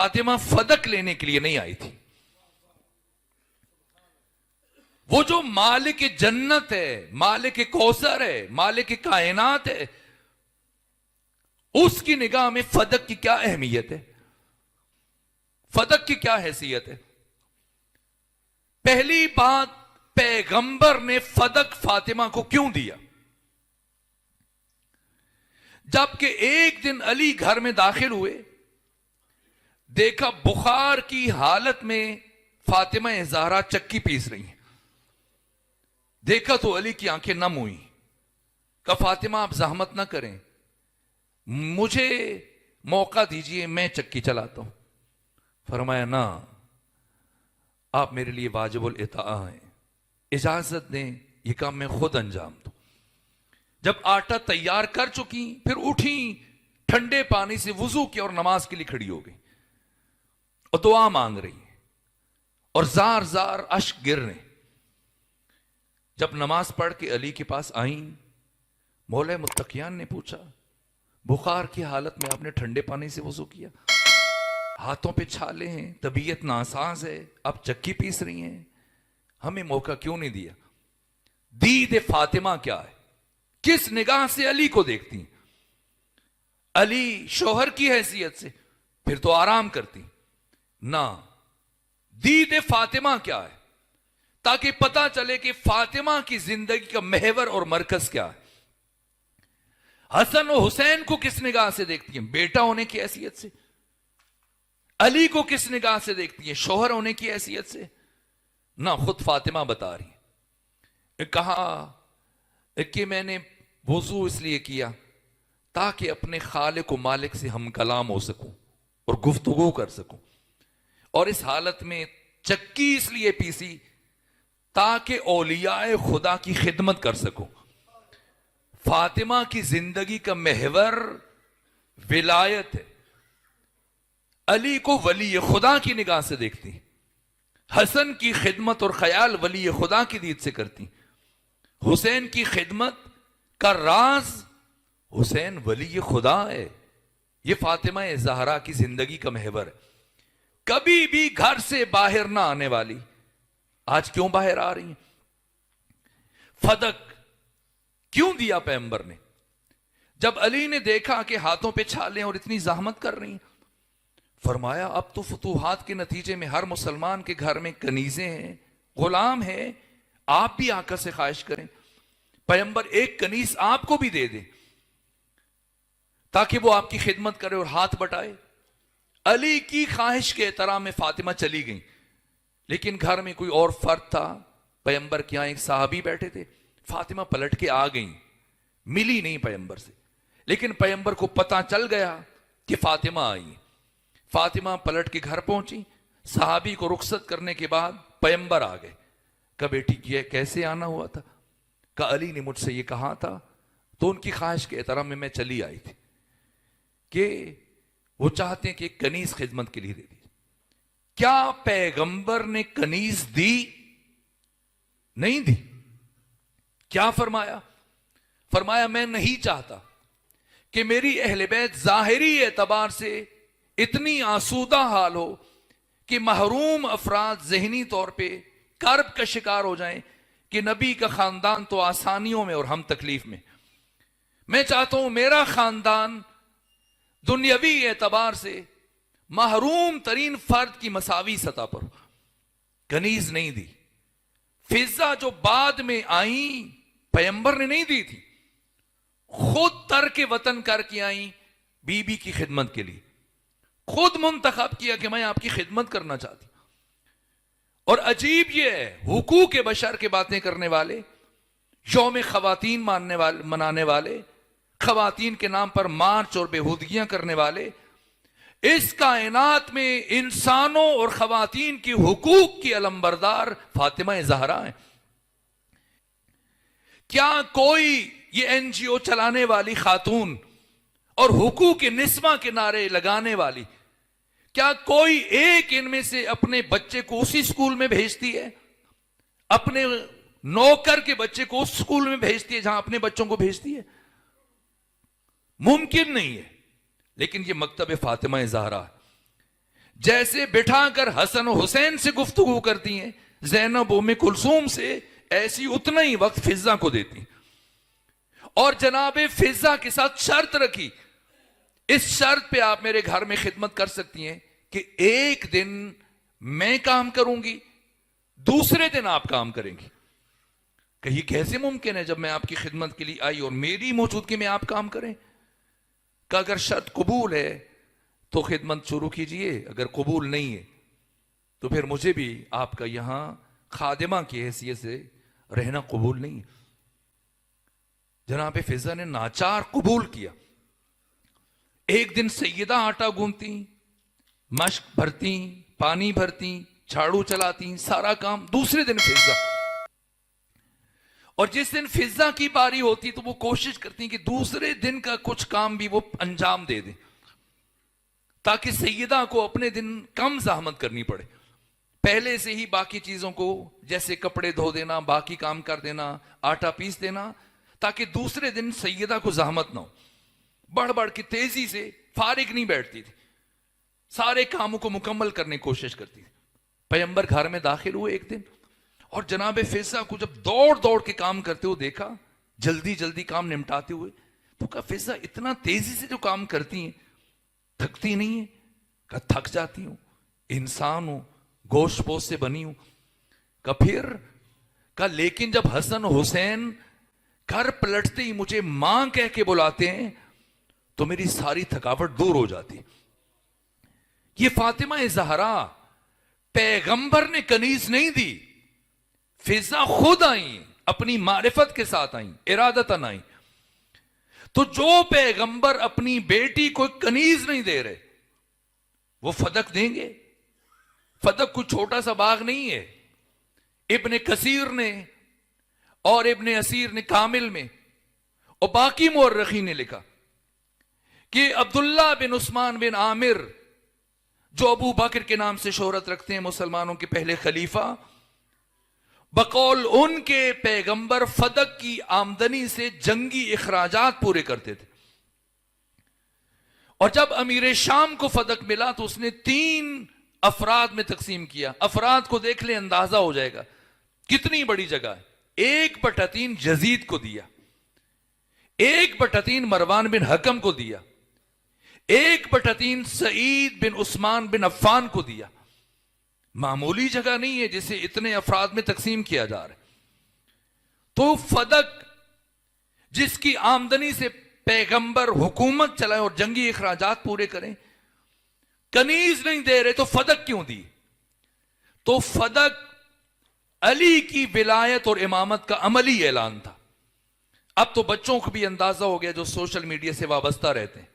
फातिमा फदक लेने के लिए नहीं आई थी। वो जो मालिक जन्नत है, मालिक कौसर है, मालिक कायनात है, उसकी निगाह में फदक की क्या अहमियत है, फदक की क्या हैसियत है। पहली बात, पैगंबर ने फदक फातिमा को क्यों दिया? जबकि एक दिन अली घर में दाखिल हुए, देखा बुखार की हालत में फातिमा ज़हरा चक्की पीस रही हैं। देखा तो अली की आंखें नम हुई। कहा फातिमा आप जहमत ना करें, मुझे मौका दीजिए, मैं चक्की चलाता हूं। फरमाया ना, आप मेरे लिए वाजिबुल इताअ हैं, इजाजत दें यह काम मैं खुद अंजाम दूं। जब आटा तैयार कर चुकी, फिर उठी, ठंडे पानी से वुजू किया और नमाज के लिए खड़ी हो गई और दुआ मांग रही है और जार जार अश्क गिर रहे। जब नमाज पढ़ के अली के पास आई, मौला मुत्तकियान ने पूछा बुखार की हालत में आपने ठंडे पानी से वुजू किया, हाथों पे छाले हैं, तबीयत नासाज है, आप चक्की पीस रही हैं, हमें मौका क्यों नहीं दिया? दीद फातिमा क्या है, किस निगाह से अली को देखती? अली शोहर की हैसियत से फिर तो आराम करती ना, दीद फातिमा क्या है, ताकि पता चले कि फातिमा की जिंदगी का महवर और मरकज क्या है। हसन और हुसैन को किस निगाह से देखती हैं? बेटा होने की हैसियत से। अली को किस निगाह से देखती हैं? शोहर होने की हैसियत से ना। खुद फातिमा बता रही है, कहा कि मैंने वुजू इसलिए किया ताकि अपने खालिक व मालिक से हम कलाम हो सकूं और गुफ्तगू कर सकूं, और इस हालत में चक्की इसलिए पीसी ताकि औलियाए खुदा की खिदमत कर सकूं। फातिमा की जिंदगी का महवर विलायत है। अली को वली खुदा की निगाह से देखती, हसन की खिदमत और ख्याल वली खुदा की दीद से करती, हुसैन की खिदमत का राज हुसैन वली खुदा है। यह फातिमा ज़हरा की जिंदगी का महवर है। कभी भी घर से बाहर ना आने वाली, आज क्यों बाहर आ रही है? फदक क्यों दिया पैगंबर ने? जब अली ने देखा कि हाथों पे छाले और इतनी जहमत कर रही हैं, फरमाया अब तो फतूहात के नतीजे में हर मुसलमान के घर में कनीजें हैं, गुलाम हैं, आप भी आकर से ख्वाहिश करें, पैगंबर एक कनीज आपको भी दे दे ताकि वो आपकी खिदमत करे और हाथ बटाए। अली की ख्वाहिश के एहतराम में फातिमा चली गई, लेकिन घर में कोई और फर्द था। पैगंबर के यहां एक साहबी बैठे थे, फातिमा पलट के आ गई, मिली नहीं पैगंबर से, लेकिन पैगंबर को पता चल गया कि फातिमा आई। फातिमा पलट के घर पहुंची, साहबी को रुखसत करने के बाद पैगंबर आ गए। कहा बेटी कैसे आना हुआ था? कहा अली ने मुझसे ये कहा था, तो उनकी ख्वाहिश के एहतराम में मैं चली आई थी कि वो चाहते हैं कि एक कनीज खिदमत के लिए दे दी। क्या पैगंबर ने कनीज दी? नहीं दी। क्या फरमाया? फरमाया मैं नहीं चाहता कि मेरी अहले बैत जाहिरी एतबार से इतनी आसूदा हाल हो कि महरूम अफराद जहनी तौर पे कर्ब का शिकार हो जाएं कि नबी का खानदान तो आसानियों में और हम तकलीफ में। मैं चाहता हूं मेरा खानदान दुनियावी एतबार से महरूम तरीन फर्द की मसावी सतह पर। कनीज नहीं दी। फिजा जो बाद में आई पैगंबर ने नहीं दी थी, खुद तर्क वतन करके आई बीबी की खिदमत के लिए, खुद मुंतखब किया कि मैं आपकी खिदमत करना चाहती। और अजीब यह है, हुकूक बशर के बातें करने वाले, यौम खवातीन मनाने वाले, खवातीन के नाम पर मार्च और बेहूदगियां करने वाले, इस कायनात में इंसानों और खवातीन की हुकूक की अलमबरदार फातिमा ज़हरा है। क्या कोई ये एनजीओ चलाने वाली खातून और हुकूक निस्वा के नारे लगाने वाली, क्या कोई एक इनमें से अपने बच्चे को उसी स्कूल में भेजती है, अपने नौकर के बच्चे को उस स्कूल में भेजती है जहां अपने बच्चों को भेजती है? मुमकिन नहीं है। लेकिन यह मकतब फातिमा ज़हरा, जैसे बिठाकर हसन हुसैन से गुफ्तगू करती हैं ज़ैनब उम्मे कुलसूम से, ऐसी उतना ही वक्त फिजा को देती। और जनाबे फिजा के साथ शर्त रखी, इस शर्त पे आप मेरे घर में खिदमत कर सकती हैं कि एक दिन मैं काम करूंगी, दूसरे दिन आप काम करेंगी। कहीं कैसे मुमकिन है जब मैं आपकी खिदमत के लिए आई और मेरी मौजूदगी में आप काम करें? कि अगर शर्त कबूल है तो खिदमत शुरू कीजिए, अगर कबूल नहीं है तो फिर मुझे भी आपका यहां खादिमा की हैसियत से रहना कबूल नहीं है। जनाब फिजा ने नाचार कबूल किया। एक दिन सैयदा आटा गूंथती, मश्क भरती, पानी भरती, झाड़ू चलाती, सारा काम। दूसरे दिन फिजा, और जिस दिन फिजा की बारी होती तो वो कोशिश करती कि दूसरे दिन का कुछ काम भी वो अंजाम दे दें, ताकि सैयदा को अपने दिन कम जहमत करनी पड़े। पहले से ही बाकी चीजों को, जैसे कपड़े धो देना, बाकी काम कर देना, आटा पीस देना, ताकि दूसरे दिन सैयदा को जहमत ना हो। बढ़ बढ़ की तेजी से फारिग नहीं बैठती थी, सारे कामों को मुकम्मल करने की कोशिश करती थी। पैगंबर घर में दाखिल हुए एक दिन, और जनाब फिजा को जब दौड़ दौड़ के काम करते हुए देखा, जल्दी जल्दी काम निपटाते हुए, तो कहा फिजा इतना तेजी से जो काम करती हैं थकती नहीं है? कहा थक जाती हूं, इंसान हूं, गोश्त पोश से बनी हूं। कहा फिर? कहा लेकिन जब हसन हुसैन घर पलटते ही मुझे मां कह के बुलाते हैं तो मेरी सारी थकावट दूर हो जाती। ये फातिमा ज़हरा पैगंबर ने कनीज नहीं दी, फिजा खुद आई, अपनी मारिफत के साथ आई, इरादतन आई। तो जो पैगंबर अपनी बेटी को कनीज नहीं दे रहे, वो फदक देंगे? फदक कोई छोटा सा बाग नहीं है। इब्ने कसीर ने और इब्ने असीर ने कामिल में और बाकी मुअर्रिखीन ने लिखा कि अब्दुल्ला बिन उस्मान बिन आमिर, जो अबू बकर के नाम से शोहरत रखते हैं, मुसलमानों के पहले खलीफा, बकौल उनके पैगंबर फदक की आमदनी से जंगी इखराजात पूरे करते थे। और जब अमीर शाम को फदक मिला तो उसने 3 अफराद में तकसीम किया। अफराद को देख ले, अंदाजा हो जाएगा कितनी बड़ी जगह है। 1/3 यजीद को दिया, 1/3 मरवान बिन हकम को दिया, 1/3 सईद बिन उस्मान बिन अफ्फान को दिया। मामूली जगह नहीं है जिसे इतने अफराद में तकसीम किया जा रहा है। तो फदक जिसकी आमदनी से पैगंबर हुकूमत चलाए और जंगी इखराजात पूरे करें, कनीज नहीं दे रहे तो फदक क्यों दी? तो फदक अली की विलायत और इमामत का अमली ऐलान था। अब तो बच्चों को भी अंदाजा हो गया जो सोशल मीडिया से वाबस्ता रहते हैं।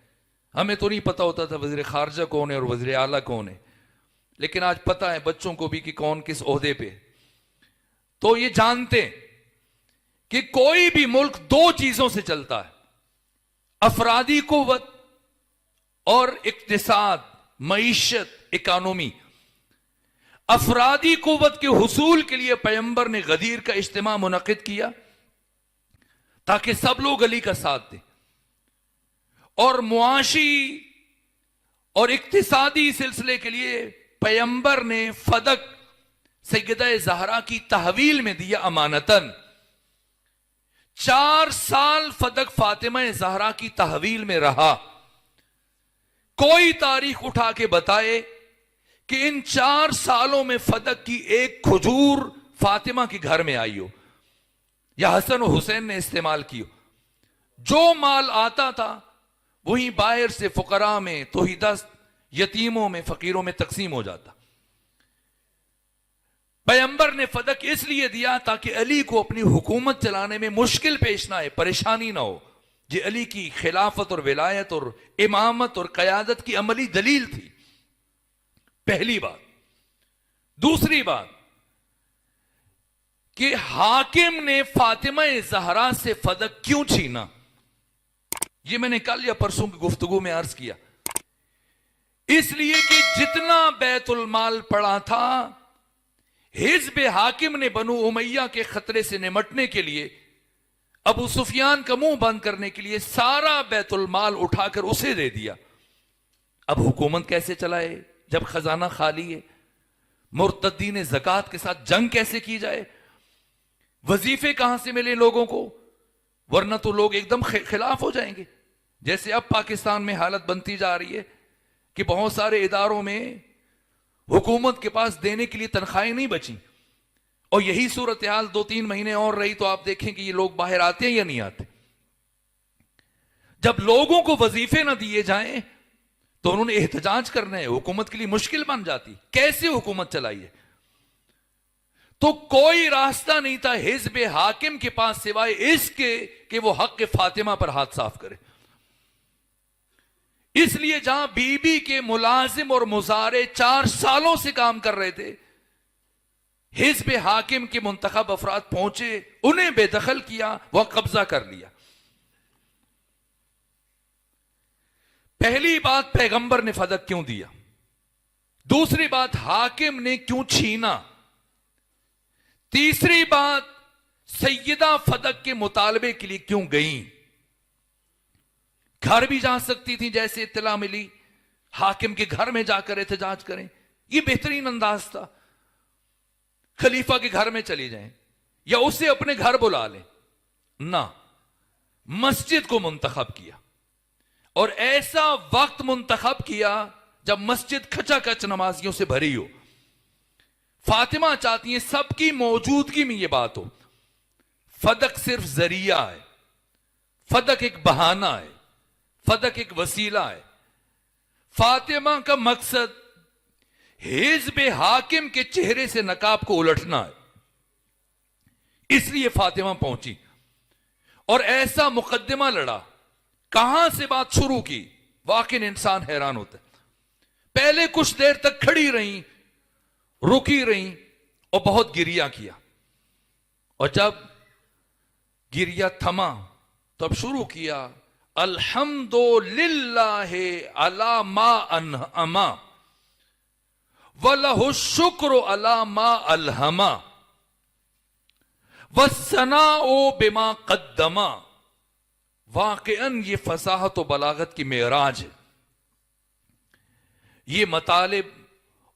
हमें तो नहीं पता होता था वज़ीर खारजा कौन है और वज़ीर आला कौन है, लेकिन आज पता है बच्चों को भी कि कौन किस ओहदे पे। तो ये जानते हैं कि कोई भी मुल्क 2 चीजों से चलता है, अफरादी कुव्वत और इक्तिसाद, मईशत, इकानमी। अफरादी कुव्वत के हुसूल के लिए पैगंबर ने गदीर का इज्तिमा मुनक़िद किया ताकि सब लोग अली का साथ दें, और मुआशी और इक्तिसादी सिलसिले के लिए पैगंबर ने फदक सैयदा ज़हरा की तहवील में दिया अमानतन। 4 साल फदक फातिमा ज़हरा की तहवील में रहा। कोई तारीख उठा के बताए कि इन 4 सालों में फदक की एक खजूर फातिमा के घर में आई हो या हसन और हुसैन ने इस्तेमाल की हो। जो माल आता था वहीं बाहर से फुकरा में, तोहिदस्त, यतीमों में, फकीरों में तकसीम हो जाता। पैगंबर ने फदक इसलिए दिया ताकि अली को अपनी हुकूमत चलाने में मुश्किल पेश ना आए, परेशानी ना हो। ये अली की खिलाफत और विलायत और इमामत और क़यादत की अमली दलील थी, पहली बात। दूसरी बात कि हाकिम ने फातिमा ज़हरा से फदक क्यों छीना, ये मैंने कल या परसों की गुफ्तगू में अर्ज किया। इसलिए कि जितना बैतुल माल पड़ा था, हिज़्ब हाकिम ने बनु उमैया के खतरे से निमटने के लिए, अबू सुफियान का मुंह बंद करने के लिए सारा बैतुल माल उठाकर उसे दे दिया। अब हुकूमत कैसे चलाए जब खजाना खाली है? मुर्तद्दीन ज़कात के साथ जंग कैसे की जाए? वजीफे कहां से मिले लोगों को? वरना तो लोग एकदम खिलाफ हो जाएंगे। जैसे अब पाकिस्तान में हालत बनती जा रही है कि बहुत सारे इदारों में हुकूमत के पास देने के लिए तनख्वाहें नहीं बची, और यही सूरत हाल 2-3 महीने और रही तो आप देखें कि ये लोग बाहर आते हैं या नहीं आते। जब लोगों को वजीफे ना दिए जाएं तो उन्होंने एहतजाज करना है, हुकूमत के लिए मुश्किल बन जाती। कैसे हुकूमत चलाइए? तो कोई रास्ता नहीं था हिज़्ब हाकिम के पास सिवाय इसके कि वो हक फातिमा पर हाथ साफ करे। इसलिए जहां बीबी के मुलाजिम और मुजारे 4 सालों से काम कर रहे थे, हिज़्ब हाकिम के मुंतखब अफराद पहुंचे, उन्हें बेदखल किया, वह कब्जा कर लिया। पहली बात, पैगंबर ने फदक क्यों दिया? दूसरी बात, हाकिम ने क्यों छीना? तीसरी बात, सैयदा फदक के मुतालबे के लिए क्यों गई? घर भी जा सकती थी, जैसे इत्तला मिली हाकिम के घर में जाकर एहतजाज करें, यह बेहतरीन अंदाज था। खलीफा के घर में चली जाएं या उसे अपने घर बुला लें ना, मस्जिद को मुंतखब किया, और ऐसा वक्त मुंतखब किया जब मस्जिद खचाखच नमाजियों से भरी हो। फातिमा चाहती है सबकी मौजूदगी में यह बात हो। फदक सिर्फ जरिया है, फदक एक बहाना है, फदक एक वसीला है। फातिमा का मकसद हिज़्ब हाकिम के चेहरे से नकाब को उलटना है, इसलिए फातिमा पहुंची और ऐसा मुकद्दमा लड़ा। कहां से बात शुरू की, वाकई इंसान हैरान होता है। पहले कुछ देर तक खड़ी रही, रुकी रही और बहुत गिरिया किया, और जब गिरिया थमा तब शुरू किया, अल्हम्दुलिल्लाह अला मा अनअमा वलहु शुक्र अला मा अलहमा वस्सनाओ बिमा कद्दमा। वाकईन ये फसाहत व बलागत की मेराज है, ये मतालिब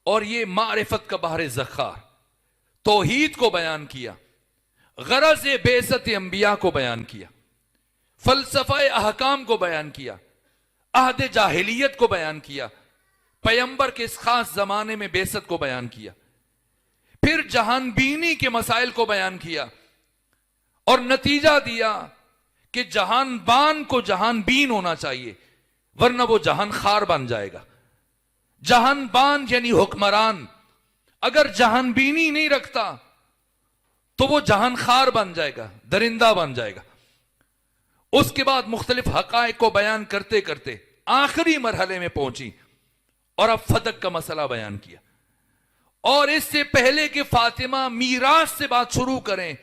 और ये मारिफत का बहर ज़खार। तौहीद को बयान किया, गरज बेइज्जत अंबिया को बयान किया, फलसफा अहकाम को बयान किया, अहद जाहिलियत को बयान किया, पैगंबर के इस खास जमाने में बेइज्जत को बयान किया, फिर जहानबीनी के मसाइल को बयान किया, और नतीजा दिया कि जहानबान को जहानबीन होना चाहिए, वरना वो जहान खार बन जाएगा। जहानबान यानी हुक्मरान अगर जहानबीनी नहीं रखता तो वो जहान खार बन जाएगा, दरिंदा बन जाएगा। उसके बाद मुख्तलिफ हकायक को बयान करते करते आखिरी मरहले में पहुंची और अब फदक का मसला बयान किया। और इससे पहले कि फातिमा मीरास से बात शुरू करें,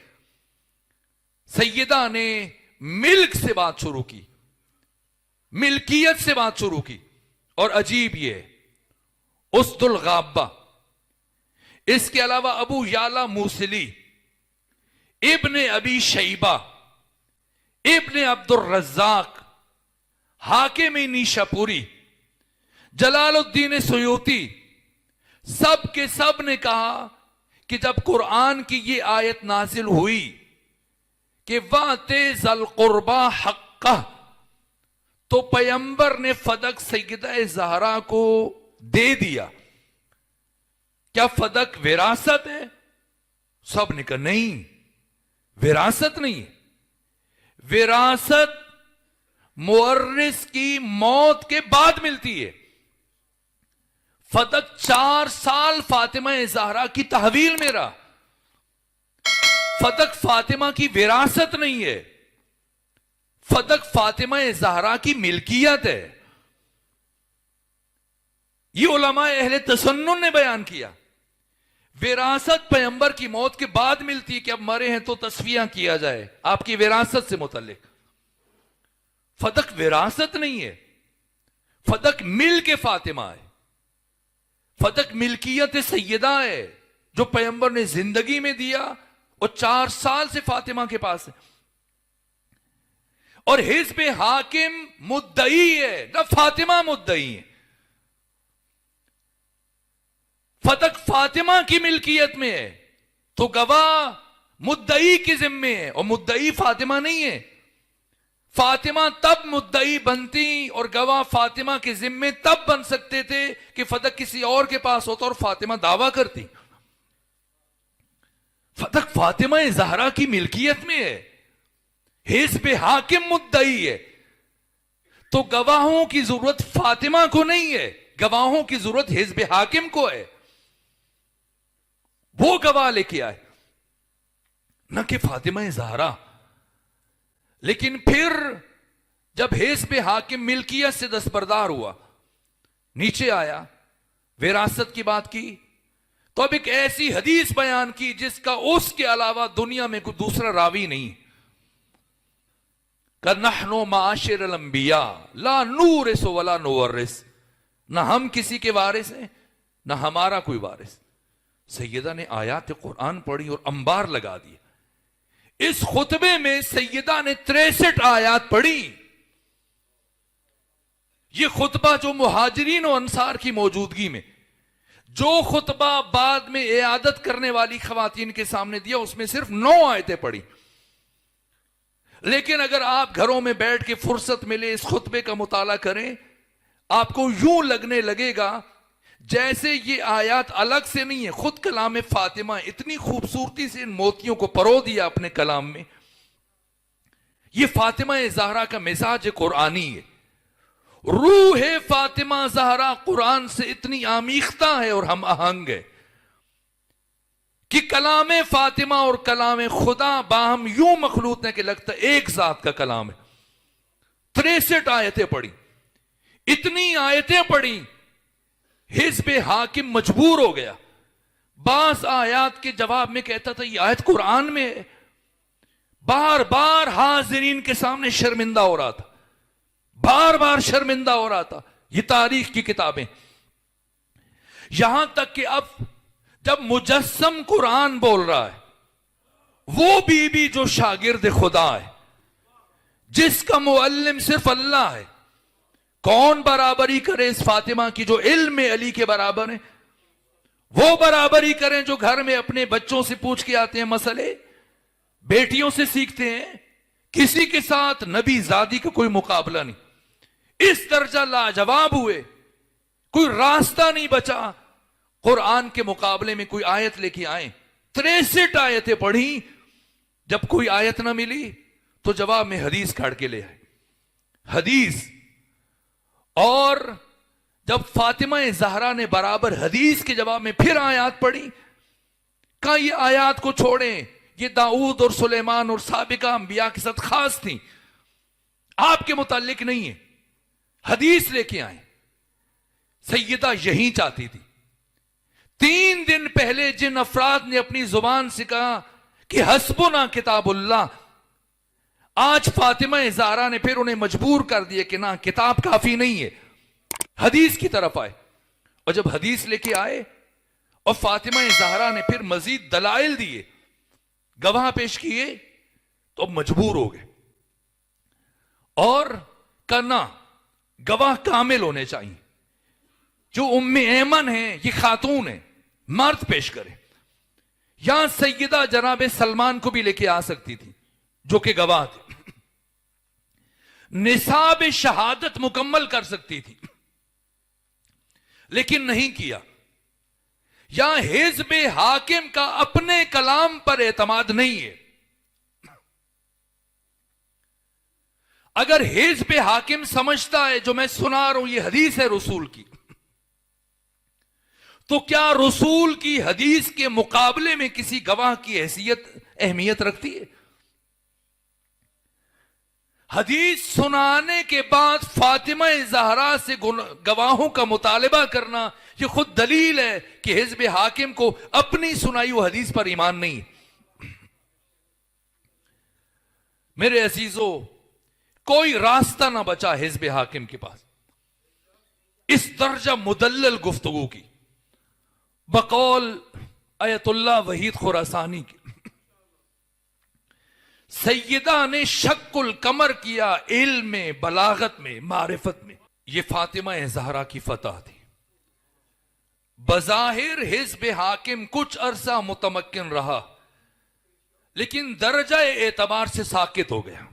सैयदा ने मिल्क से बात शुरू की, मिल्कियत से बात शुरू की। और अजीब ये उसदुल गाबा, इसके अलावा अबू याला मूसली, इब्ने अबी शैबा, इब्ने अब्दुल रज़्ज़ाक, हाकिम नीशापुरी, जलालुद्दीन सुयूती, सब के सब ने कहा कि जब कुरान की ये आयत नाजिल हुई कि वाते ज़ल कुर्बा हक़्क़ा, तो पैगंबर ने फदक सैयदा ज़हरा को दे दिया। क्या फदक विरासत है? सब ने कहा नहीं, विरासत नहीं है। विरासत मुअर्रिस की मौत के बाद मिलती है। फदक 4 साल फातिमा ज़हरा की तहवील में रहा। फदक फातिमा की विरासत नहीं है, फदक फातिमा ज़हरा की मिल्कियत है। ये उलमाए अहले तसन्नुन ने बयान किया। विरासत पैगंबर की मौत के बाद मिलती है कि अब मरे हैं तो तस्फिया किया जाए आपकी विरासत से मुतल्लिक। फदक विरासत नहीं है, फदक मिल के फातिमा है, फदक मिल्कियत सैयदा है जो पैगंबर ने जिंदगी में दिया और 4 साल से फातिमा के पास है। और हिज़्ब हाकिम मुद्दई है, ना फातिमा मुद्दई है। फतक फातिमा की मिल्कियत में है तो गवाह मुद्दई के जिम्मे है, और मुद्दई फातिमा नहीं है। फातिमा तब मुद्दई बनती और गवाह फातिमा के जिम्मे तब बन सकते थे कि फतक किसी और के पास होता और फातिमा दावा करती। फतक फातिमा ज़हरा की मिल्कियत में है, हिज़्ब हाकिम मुद्दई है, तो गवाहों की जरूरत फातिमा को नहीं है, गवाहों की जरूरत हिज़्ब हाकिम को है। वो गवाह लेके आए, न कि फातिमा ज़हरा। लेकिन फिर जब हिज़्ब हाकिम मिल्कियत से दस्तबरदार हुआ, नीचे आया, विरासत की बात की, तो अब एक ऐसी हदीस बयान की जिसका उसके अलावा दुनिया में कोई दूसरा रावी नहीं। नहनु माशिरल अंबिया ला नूरिस वला नुवर्रिस, ना हम किसी के वारिस हैं ना हमारा कोई वारिस। सैयदा ने आयात कुरान पढ़ी और अंबार लगा दिए। इस खुतबे में सैयदा ने 63 आयात पढ़ी। यह खुतबा जो मुहाजिरीन और अंसार की मौजूदगी में, जो खुतबा बाद में इयादत करने वाली खवातीन के सामने दिया, उसमें सिर्फ 9 आयतें पढ़ी। लेकिन अगर आप घरों में बैठ के फुर्सत मिले इस खुतबे का मुताला करें, आपको यूं लगने लगेगा जैसे ये आयत अलग से नहीं है, खुद कलाम फातिमा इतनी खूबसूरती से इन मोतियों को परो दिया अपने कलाम में। ये फातिमा ज़हरा का मिजाज कुरानी है। रूह फातिमा ज़हरा कुरान से इतनी आमीख्ता है और हम आहंग है कि कलाम फातिमा और कलाम खुदा बाहम यूं मखलूत है कि लगता एक जात का कलाम है। 63 आयतें पढ़ी, इतनी आयतें पढ़ी, हिज़्ब हाकिम मजबूर हो गया। बास आयत के जवाब में कहता था ये आयत कुरान में है। बार बार हाजिरीन के सामने शर्मिंदा हो रहा था, बार बार शर्मिंदा हो रहा था। ये तारीख की किताबें, यहां तक कि अब जब मुजस्सम कुरान बोल रहा है, वो बीबी जो शागिर्द खुदा है, जिसका मुअल्लिम सिर्फ अल्लाह है, कौन बराबरी करे इस फातिमा की जो इल्म अली के बराबर है? वो बराबरी करें जो घर में अपने बच्चों से पूछ के आते हैं मसले, बेटियों से सीखते हैं। किसी के साथ नबी जादी का कोई मुकाबला नहीं। इस दर्जा लाजवाब हुए, कोई रास्ता नहीं बचा कुरान के मुकाबले में कोई आयत लेके आए। 63 आयतें पढ़ी, जब कोई आयत ना मिली तो जवाब में हदीस काट के ले आए, हदीस। और जब फातिमा ज़हरा ने बराबर हदीस के जवाब में फिर आयत पढ़ी, कहा ये आयत को छोड़ें, ये दाऊद और सुलेमान और साबिका अंबिया के साथ खास थी, आपके मुतालिक नहीं है, हदीस लेके आए। सैयदा यही चाहती थी। 3 दिन पहले जिन अफराद ने अपनी जुबान से कहा कि हस्बुना किताबुल्लाह, आज फातिमा ज़हरा ने फिर उन्हें मजबूर कर दिया कि ना, किताब काफी नहीं है, हदीस की तरफ आए। और जब हदीस लेके आए और फातिमा ज़हरा ने फिर मजीद दलाइल दिए, गवाह पेश किए, तो मजबूर हो गए और करना गवाह कामिल होने चाहिए। जो उम्मे ऐमन है, ये खातून है, मर्द पेश करे। यहां सैयदा जनाब सलमान को भी लेके आ सकती थी जो कि गवाह थे, निसाब शहादत मुकम्मल कर सकती थी, लेकिन नहीं किया। यहां हिज़्ब हाकिम का अपने कलाम पर एतमाद नहीं है। अगर हिज़्ब हाकिम समझता है जो मैं सुना रहा हूं ये हदीस है रसूल की, तो क्या रसूल की हदीस के मुकाबले में किसी गवाह की हैसियत अहमियत रखती है? हदीस सुनाने के बाद फातिमा ज़हरा से गवाहों का मुतालबा करना, यह खुद दलील है कि हिज़्ब हाकिम को अपनी सुनाई हुई हदीस पर ईमान नहीं है। मेरे अजीजों, कोई रास्ता ना बचा हिज़्ब हाकिम के पास इस दर्जा मुदल्लल गुफ्तगू की। बकौल अयतुल्लाह वहीद खुरासानी की, सैयदा ने शक्कुल कमर किया इल्म में, बलागत में, मारिफत में। यह फातिमा ज़हरा की फतह थी। बज़ाहिर हिज़्ब हाकिम कुछ अरसा मुतमक्किन रहा, लेकिन दर्जा एतबार से साकित हो गया।